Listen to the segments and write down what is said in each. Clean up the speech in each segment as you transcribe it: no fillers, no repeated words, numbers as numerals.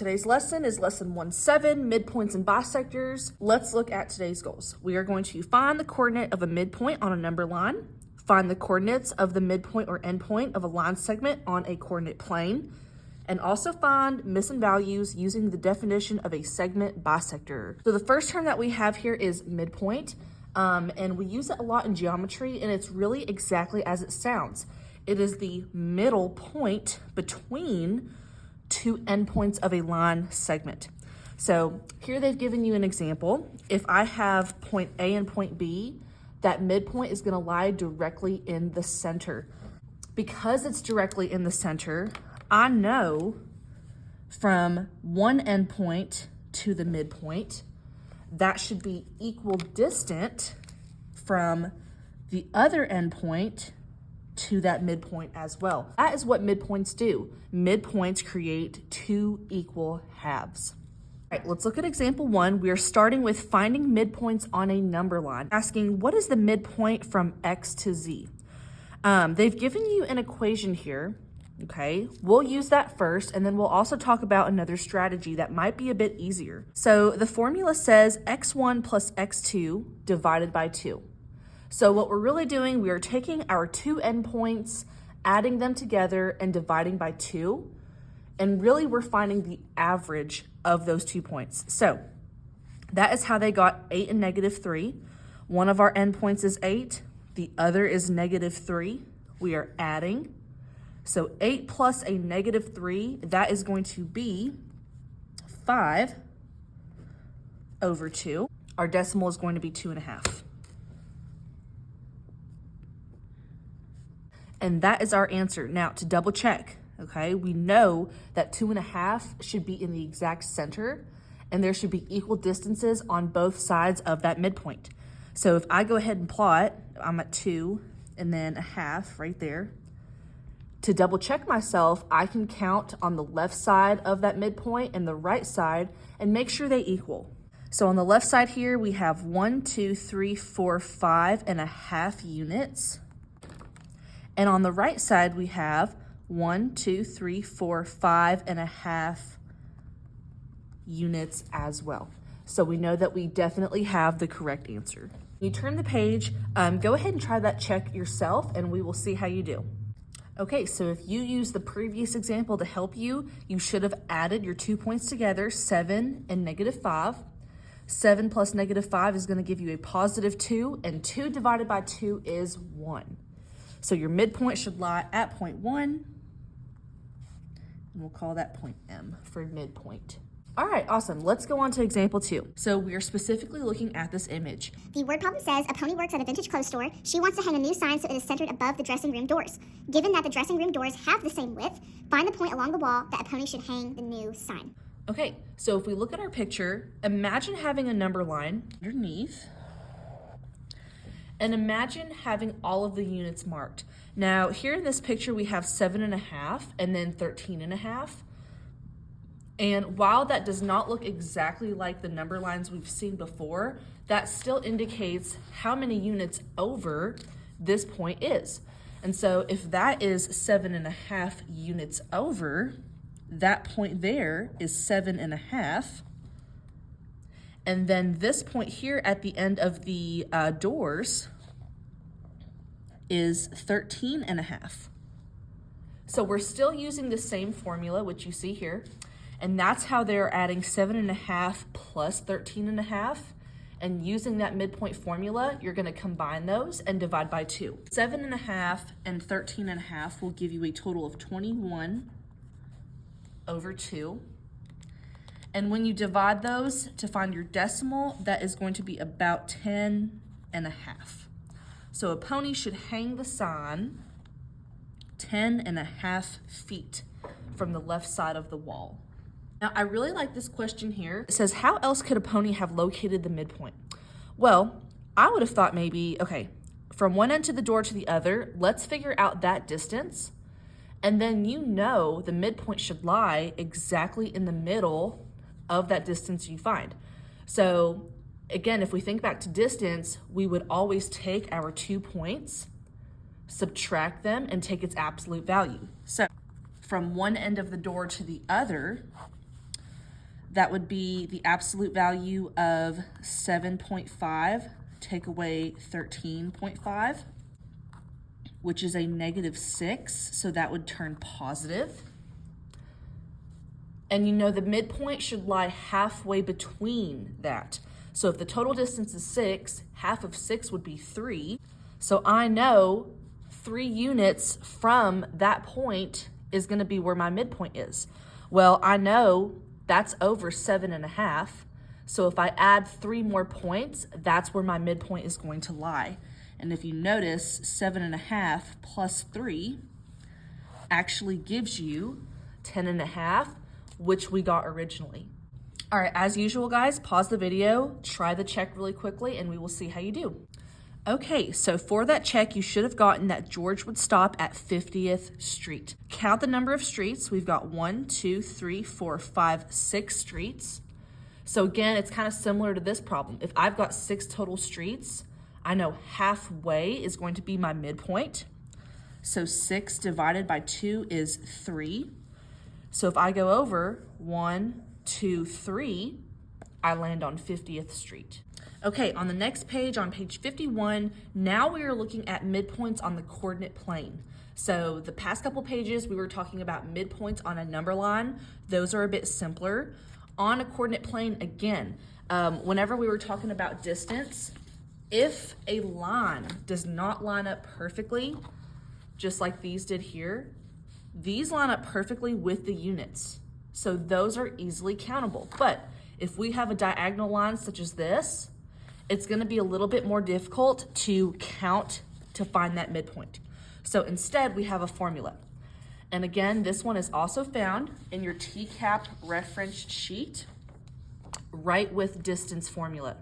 today's lesson is lesson 1-7, midpoints and bisectors. Let's look at today's goals. We are going to find the coordinate of a midpoint on a number line, find the coordinates of the midpoint or endpoint of a line segment on a coordinate plane, and also find missing values using the definition of a segment bisector. So the first term that we have here is midpoint, and we use it a lot in geometry, and it's really exactly as it sounds. It is the middle point between two endpoints of a line segment. So here they've given you an example. If I have point A and point B, that midpoint is going to lie directly in the center. Because it's directly in the center, I know from one endpoint to the midpoint, that should be equal distant from the other endpoint to that midpoint as well. That is what midpoints do. Midpoints create two equal halves. All right, let's look at example 1. We are starting with finding midpoints on a number line, asking what is the midpoint from X to Z? They've given you an equation here, okay? We'll use that first, and then we'll also talk about another strategy that might be a bit easier. So the formula says x1 plus x2 divided by 2. So what we're really doing, we are taking our two endpoints, adding them together and dividing by 2. And really we're finding the average of those 2 points. So that is how they got 8 and -3. One of our endpoints is 8. The other is -3. We are adding. So 8 plus a -3, that is going to be 5 over 2. Our decimal is going to be 2.5. And that is our answer. Now, to double check, okay, we know that 2.5 should be in the exact center, and there should be equal distances on both sides of that midpoint. So if I go ahead and plot, I'm at 2 and then 1/2 right there. To double check myself, I can count on the left side of that midpoint and the right side and make sure they equal. So on the left side here, we have 1, 2, 3, 4, 5.5 units. And on the right side, we have 1, 2, 3, 4, 5.5 units as well. So we know that we definitely have the correct answer. You turn the page, go ahead and try that check yourself, and we will see how you do. Okay, so if you use the previous example to help you, you should have added your 2 points together, 7 and -5. 7 plus -5 is going to give you a +2, and 2 divided by 2 is 1. So your midpoint should lie at point 1, and we'll call that point M for midpoint. All right, awesome. Let's go on to example 2. So we are specifically looking at this image. The word problem says a pony works at a vintage clothes store. She wants to hang a new sign so it is centered above the dressing room doors. Given that the dressing room doors have the same width, find the point along the wall that a pony should hang the new sign. Okay, so if we look at our picture, imagine having a number line underneath, and imagine having all of the units marked. Now, here in this picture, we have 7.5 and then 13.5. And while that does not look exactly like the number lines we've seen before, that still indicates how many units over this point is. And so if that is 7.5 units over, that point there is 7.5. And then this point here at the end of the doors is 13.5. So we're still using the same formula, which you see here. And that's how they're adding 7.5 plus 13.5. And using that midpoint formula, you're going to combine those and divide by 2. 7.5 and 13.5 will give you a total of 21 over 2. And when you divide those to find your decimal, that is going to be about 10.5. So a pony should hang the sign 10.5 feet from the left side of the wall. Now, I really like this question here. It says, how else could a pony have located the midpoint? Well, I would have thought maybe, okay, from one end to the door to the other, let's figure out that distance. And then you know the midpoint should lie exactly in the middle of that distance you find. So again, if we think back to distance, we would always take our 2 points, subtract them, and take its absolute value. So from one end of the door to the other, that would be the absolute value of 7.5, take away 13.5, which is a -6, so that would turn positive. And you know the midpoint should lie halfway between that. So if the total distance is 6, half of 6 would be 3. So I know 3 units from that point is going to be where my midpoint is. Well, I know that's over 7.5. So if I add 3 more points, that's where my midpoint is going to lie. And if you notice, 7.5 plus 3 actually gives you 10.5, which we got originally. All right, as usual, guys, pause the video, try the check really quickly, and we will see how you do. Okay, so for that check, you should have gotten that George would stop at 50th Street. Count the number of streets. We've got 1, 2, 3, 4, 5, 6 streets. So again, it's kind of similar to this problem. If I've got 6 total streets, I know halfway is going to be my midpoint. So 6 divided by 2 is 3. So if I go over 1, 2, 3, I land on 50th Street. Okay, on the next page, on page 51, now we are looking at midpoints on the coordinate plane. So the past couple pages, we were talking about midpoints on a number line. Those are a bit simpler. On a coordinate plane, again, whenever we were talking about distance, if a line does not line up perfectly, just like these did here, these line up perfectly with the units. So those are easily countable. But if we have a diagonal line such as this, it's going to be a little bit more difficult to count to find that midpoint. So instead, we have a formula. And again, this one is also found in your TCAP reference sheet, right with distance formula.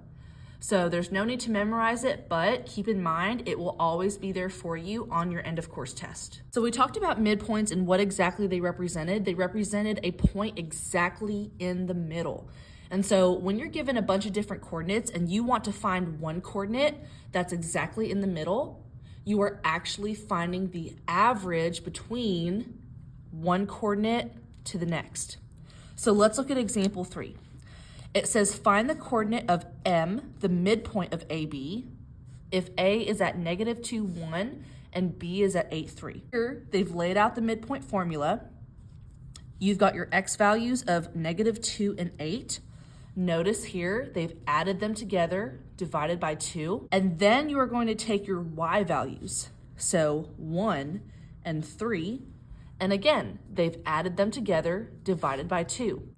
So there's no need to memorize it, but keep in mind, it will always be there for you on your end of course test. So we talked about midpoints and what exactly they represented. They represented a point exactly in the middle. And so when you're given a bunch of different coordinates and you want to find one coordinate that's exactly in the middle, you are actually finding the average between one coordinate to the next. So let's look at example 3. It says find the coordinate of M, the midpoint of AB, if A is at -2, 1, and B is at 8, 3. Here, they've laid out the midpoint formula. You've got your X values of -2 and 8. Notice here, they've added them together, divided by 2. And then you are going to take your Y values. So 1 and 3. And again, they've added them together, divided by 2.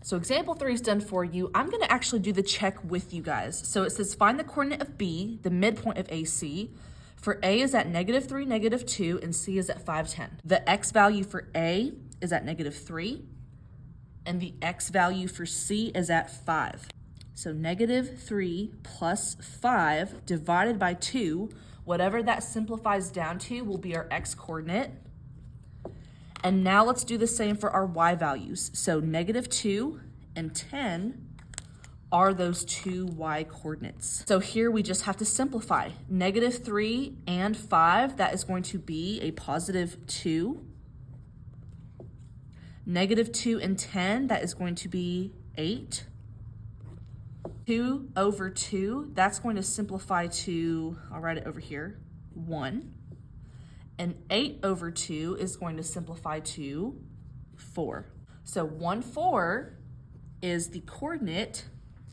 So example 3 is done for you. I'm going to actually do the check with you guys. So it says find the coordinate of B, the midpoint of AC, for A is at -3, -2, and C is at 5, 10. The X value for A is at -3, and the X value for C is at 5. So -3 plus 5 divided by 2, whatever that simplifies down to will be our X coordinate. And now let's do the same for our Y values. So -2 and 10 are those 2 Y coordinates. So here we just have to simplify. -3 and 5, that is going to be a +2. -2 and 10, that is going to be 8. 2 over 2, that's going to simplify to, I'll write it over here, 1. And 8 over 2 is going to simplify to 4. So 1, 4 is the coordinate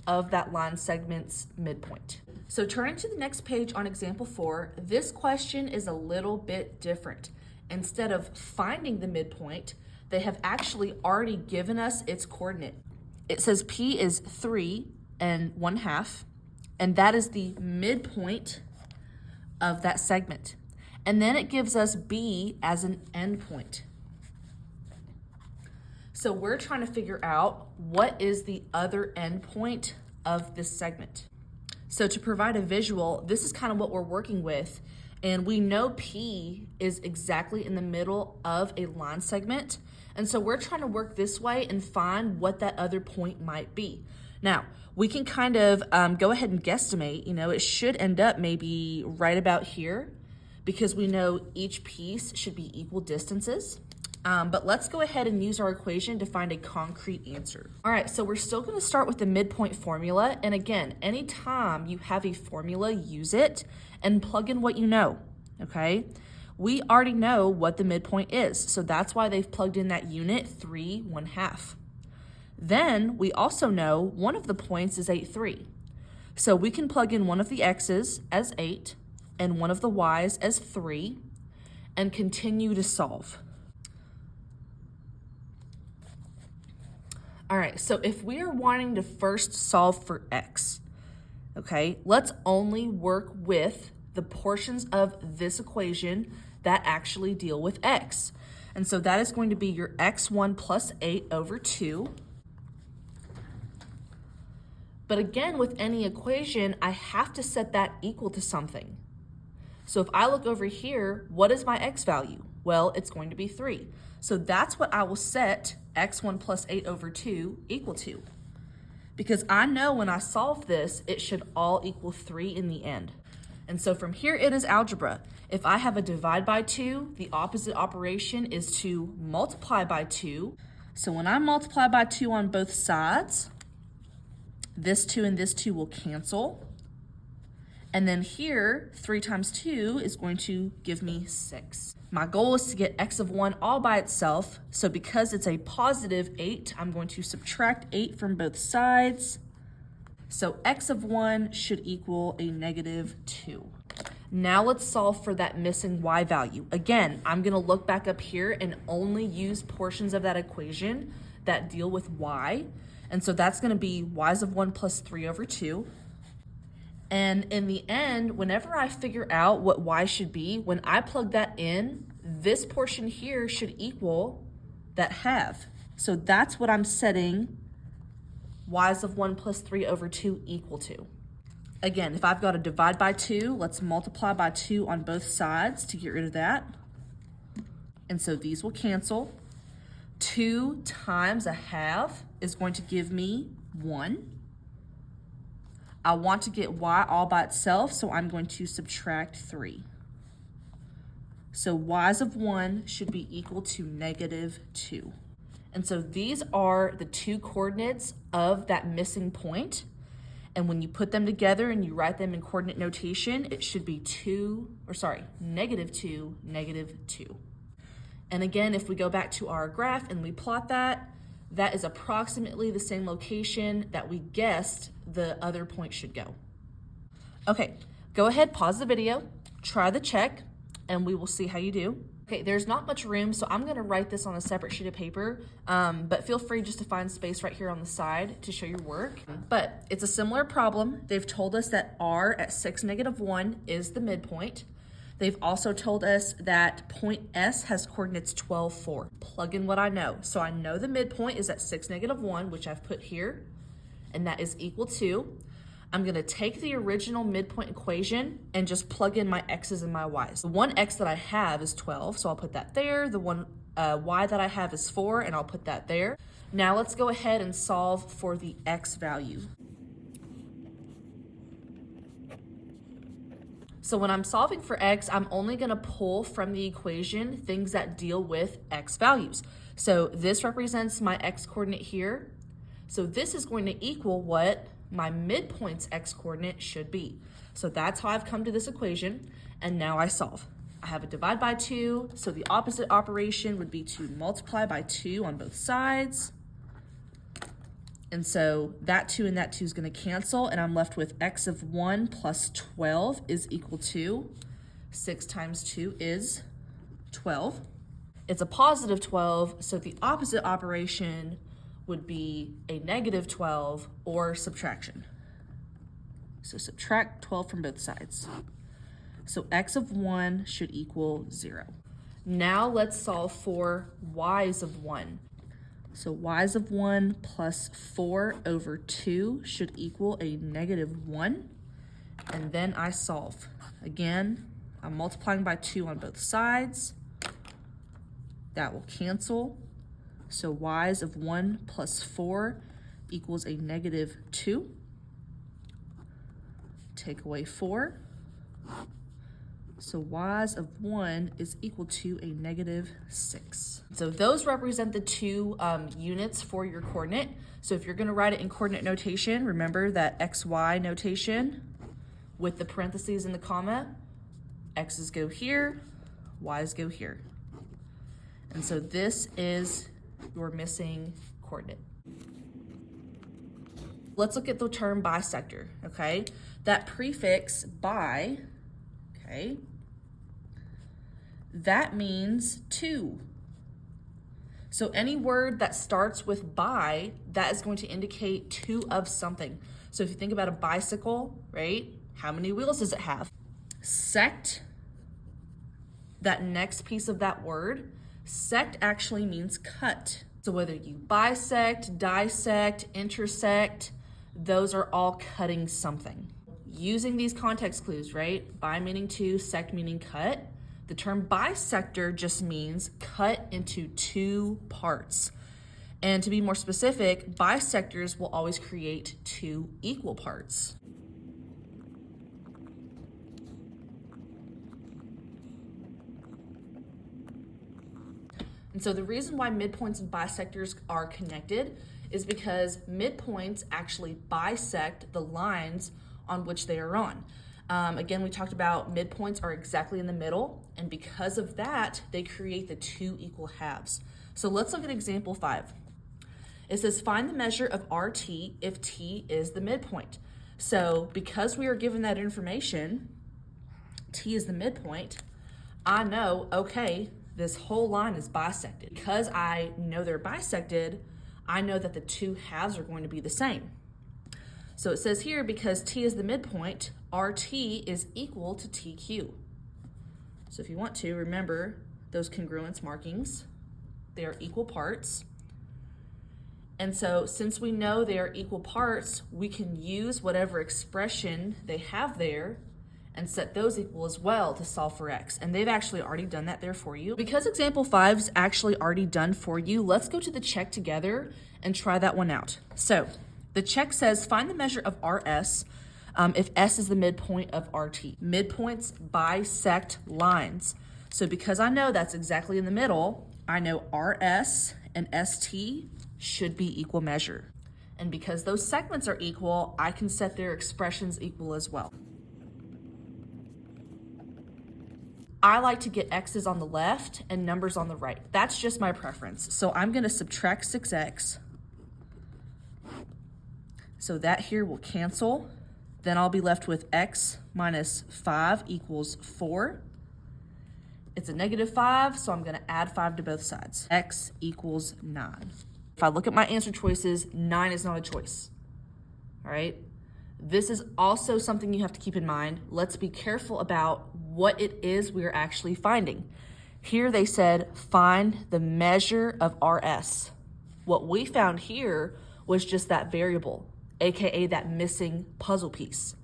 of that line segment's midpoint. So turning to the next page on example 4, this question is a little bit different. Instead of finding the midpoint, they have actually already given us its coordinate. It says P is 3 and 1/2, and that is the midpoint of that segment. And then it gives us B as an endpoint. So we're trying to figure out what is the other endpoint of this segment. So to provide a visual, this is kind of what we're working with. And we know P is exactly in the middle of a line segment. And so we're trying to work this way and find what that other point might be. Now, we can kind of go ahead and guesstimate, it should end up maybe right about here, because we know each piece should be equal distances. But let's go ahead and use our equation to find a concrete answer. All right, so we're still going to start with the midpoint formula. And again, anytime you have a formula, use it and plug in what you know, okay? We already know what the midpoint is, so that's why they've plugged in that unit 3 1/2. Then we also know one of the points is 8, 3. So we can plug in one of the x's as 8 and one of the y's as 3 and continue to solve. All right, so if we are wanting to first solve for x, okay, let's only work with the portions of this equation that actually deal with x. And so that is going to be your x1 plus 8 over 2. But again, with any equation, I have to set that equal to something. So if I look over here, what is my x value? Well, it's going to be 3. So that's what I will set x1 plus 8 over 2 equal to. Because I know when I solve this, it should all equal 3 in the end. And so from here, it is algebra. If I have a divide by 2, the opposite operation is to multiply by 2. So when I multiply by 2 on both sides, this 2 and this 2 will cancel. And then here, 3 times 2 is going to give me 6. My goal is to get x of 1 all by itself. So because it's a positive 8, I'm going to subtract 8 from both sides. So x of 1 should equal a negative 2. Now let's solve for that missing y value. Again, I'm going to look back up here and only use portions of that equation that deal with y. And so that's going to be y's of 1 plus 3 over 2. And in the end, whenever I figure out what y should be, when I plug that in, this portion here should equal that half. So that's what I'm setting y's of 1 plus 3 over 2 equal to. Again, if I've got to divide by 2, let's multiply by 2 on both sides to get rid of that. And so these will cancel. 2 times a half is going to give me 1. I want to get y all by itself, so I'm going to subtract 3. So y's of 1 should be equal to negative 2. And so these are the two coordinates of that missing point. And when you put them together and you write them in coordinate notation, it should be negative 2, negative 2. And again, if we go back to our graph and we plot that, that is approximately the same location that we guessed the other point should go. Okay, go ahead, pause the video, try the check, and we will see how you do. Okay, there's not much room, so I'm gonna write this on a separate sheet of paper, but feel free just to find space right here on the side to show your work. But it's a similar problem. They've told us that r at 6, negative 1 is the midpoint. They've also told us that point S has coordinates 12, 4. Plug in what I know. So I know the midpoint is at 6, negative 1, which I've put here, and that is equal to, I'm gonna take the original midpoint equation and just plug in my x's and my y's. The one x that I have is 12, so I'll put that there. The one y that I have is 4, and I'll put that there. Now let's go ahead and solve for the x value. So when I'm solving for x, I'm only gonna pull from the equation things that deal with x values. So this represents my x coordinate here. So this is going to equal what my midpoint's x coordinate should be. So that's how I've come to this equation, and now I solve. I have a divide by 2, so the opposite operation would be to multiply by 2 on both sides. And so that 2 and that 2 is going to cancel, and I'm left with x of 1 plus 12 is equal to 6 times 2 is 12. It's a positive 12, so the opposite operation would be a negative 12 or subtraction. So subtract 12 from both sides. So x of 1 should equal 0. Now let's solve for y's of 1. So y's of 1 plus 4 over 2 should equal a negative 1. And then I solve. Again, I'm multiplying by 2 on both sides. That will cancel. So y's of 1 plus 4 equals a negative 2. Take away 4. So y's of 1 is equal to a -6. So those represent the two units for your coordinate. So if you're going to write it in coordinate notation, remember that xy notation with the parentheses and the comma, x's go here, y's go here. And so this is your missing coordinate. Let's look at the term bisector, okay? That prefix bi, okay, that means two. So any word that starts with bi, that is going to indicate two of something. So if you think about a bicycle, right? How many wheels does it have? Sect, that next piece of that word, sect actually means cut. So whether you bisect, dissect, intersect, those are all cutting something. Using these context clues, right? Bi meaning two, sect meaning cut. The term bisector just means cut into two parts. And to be more specific, bisectors will always create two equal parts. And so the reason why midpoints and bisectors are connected is because midpoints actually bisect the lines on which they are on. Again, we talked about midpoints are exactly in the middle, and because of that, they create the two equal halves. So let's look at example 5. It says, find the measure of RT if T is the midpoint. So because we are given that information, T is the midpoint, I know, okay, this whole line is bisected. Because I know they're bisected, I know that the two halves are going to be the same. So it says here, because T is the midpoint, RT is equal to TQ. So if you want to, remember those congruence markings. They are equal parts. And so since we know they are equal parts, we can use whatever expression they have there and set those equal as well to solve for x. And they've actually already done that there for you. Because example 5 is actually already done for you, let's go to the check together and try that one out. So the check says, find the measure of RS if S is the midpoint of RT. Midpoints bisect lines. So because I know that's exactly in the middle, I know RS and ST should be equal measure. And because those segments are equal, I can set their expressions equal as well. I like to get x's on the left and numbers on the right. That's just my preference. So I'm going to subtract 6x. So that here will cancel. Then I'll be left with x minus 5 equals 4. It's a -5, so I'm going to add 5 to both sides. X equals 9. If I look at my answer choices, 9 is not a choice. All right? This is also something you have to keep in mind. Let's be careful about what it is we're actually finding. Here they said, find the measure of RS. What we found here was just that variable, aka that missing puzzle piece.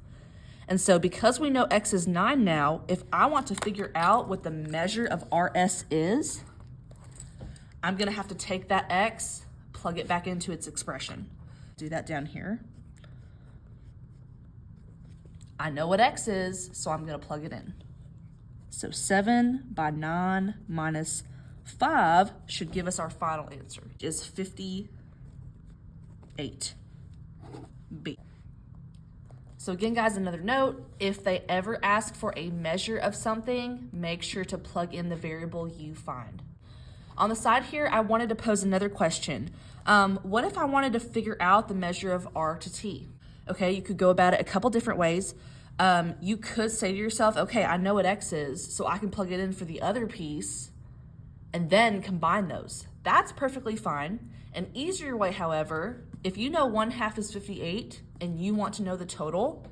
And so because we know x is 9 now, if I want to figure out what the measure of RS is, I'm gonna have to take that x, plug it back into its expression. Do that down here. I know what x is, so I'm gonna plug it in. So 7 by 9 minus 5 should give us our final answer, which is 58. B. So again, guys, another note, if they ever ask for a measure of something, make sure to plug in the variable you find. On the side here, I wanted to pose another question. What if I wanted to figure out the measure of R to T? Okay, you could go about it a couple different ways. You could say to yourself, okay, I know what X is, so I can plug it in for the other piece and then combine those. That's perfectly fine. An easier way, however, if you know 1/2 is 58 and you want to know the total,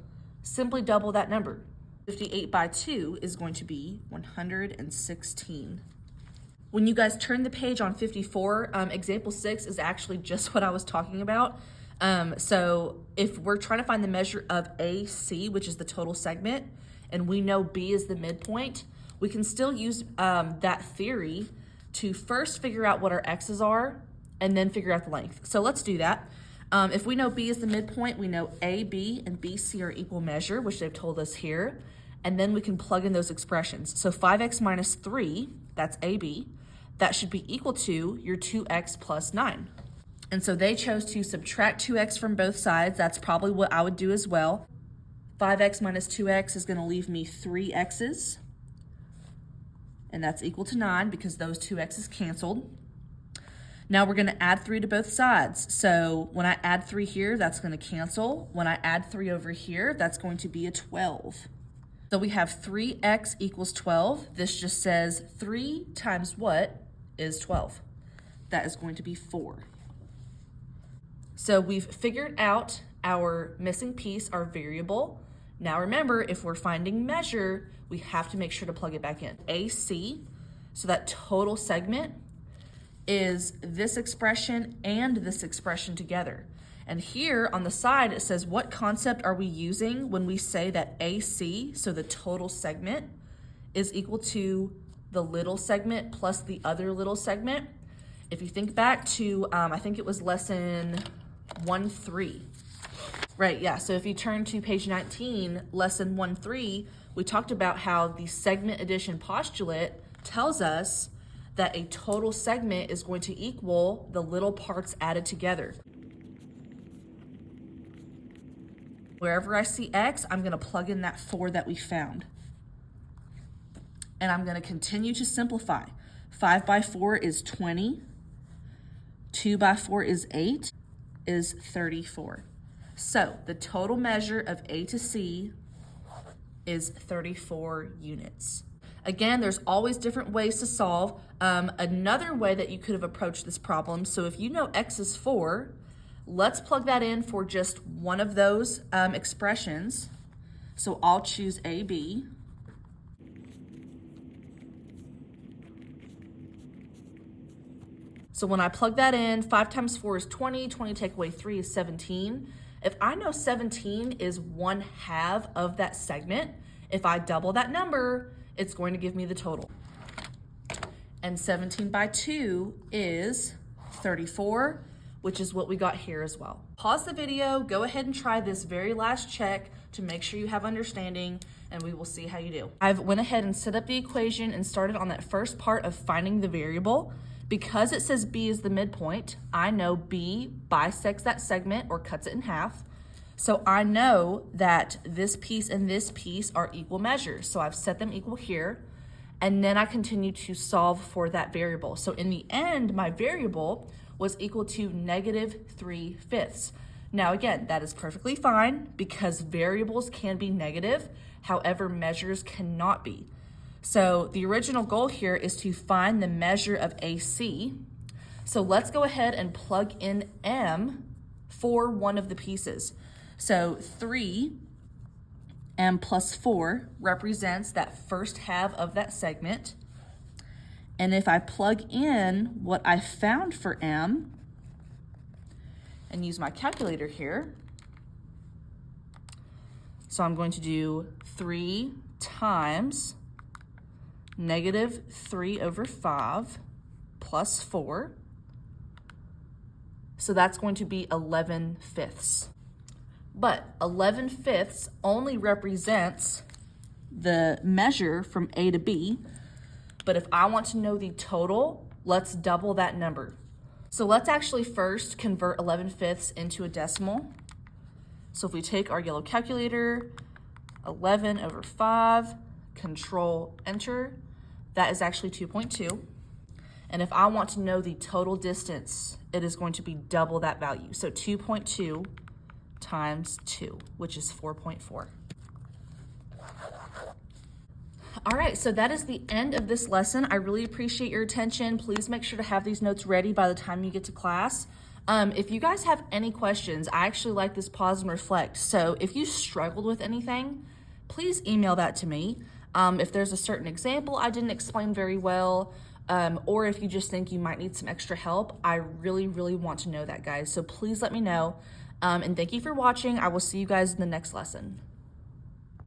simply double that number. 58 by 2 is going to be 116. When you guys turn the page on 54, example 6 is actually just what I was talking about. So if we're trying to find the measure of AC, which is the total segment, and we know B is the midpoint, we can still use that theory to first figure out what our X's are and then figure out the length. So let's do that. If we know B is the midpoint, we know AB and BC are equal measure, which they've told us here. and then we can plug in those expressions. So 5x minus 3, that's AB, that should be equal to your 2x plus 9. And so they chose to subtract 2x from both sides. That's probably what I would do as well. 5x minus 2x is going to leave me 3 x's. And that's equal to 9 because those 2 x's canceled. Now we're going to add 3 to both sides. So when I add 3 here, that's going to cancel. When I add 3 over here, that's going to be a 12. So we have 3x equals 12. This just says 3 times what is 12? That is going to be 4. So we've figured out our missing piece, our variable. Now remember, if we're finding measure, we have to make sure to plug it back in. AC, so that total segment is this expression and this expression together. And here on the side, it says, what concept are we using when we say that AC, so the total segment, is equal to the little segment plus the other little segment? If you think back to, I think it was lesson 1.3. Right, yeah, so if you turn to page 19, lesson 1.3, we talked about how the segment addition postulate tells us that a total segment is going to equal the little parts added together. Wherever I see x, I'm going to plug in that 4 that we found. And I'm going to continue to simplify. 5 by 4 is 20. 2 by 4 is 8, is 34. So the total measure of A to C is 34 units. Again, there's always different ways to solve. Another way that you could have approached this problem, so if you know x is 4, let's plug that in for just one of those expressions. So I'll choose AB. So when I plug that in, 5 times 4 is 20, 20 take away 3 is 17. If I know 17 is 1/2 of that segment, if I double that number, it's going to give me the total. And 17 by 2 is 34, which is what we got here as well. Pause the video, go ahead and try this very last check to make sure you have understanding, and we will see how you do. I've went ahead and set up the equation and started on that first part of finding the variable. Because it says B is the midpoint, I know B bisects that segment or cuts it in half. So I know that this piece and this piece are equal measures. So I've set them equal here. And then I continue to solve for that variable. So in the end, my variable was equal to -3/5. Now again, that is perfectly fine because variables can be negative. However, measures cannot be. So the original goal here is to find the measure of AC. So let's go ahead and plug in M for one of the pieces. So 3M plus 4 represents that first half of that segment. And if I plug in what I found for M and use my calculator here, so I'm going to do 3 times -3/5 plus 4. So that's going to be 11/5. But 11/5 only represents the measure from A to B. But if I want to know the total, let's double that number. So let's actually first convert 11/5 into a decimal. So if we take our yellow calculator, 11/5, Control Enter, that is actually 2.2. And if I want to know the total distance, it is going to be double that value. So 2.2 times 2, which is 4.4. All right, so that is the end of this lesson. I really appreciate your attention. Please make sure to have these notes ready by the time you get to class. If you guys have any questions, I actually like this pause and reflect. So if you struggled with anything, please email that to me. If there's a certain example I didn't explain very well, or if you just think you might need some extra help, I really, really want to know that, guys. So please let me know. And thank you for watching. I will see you guys in the next lesson.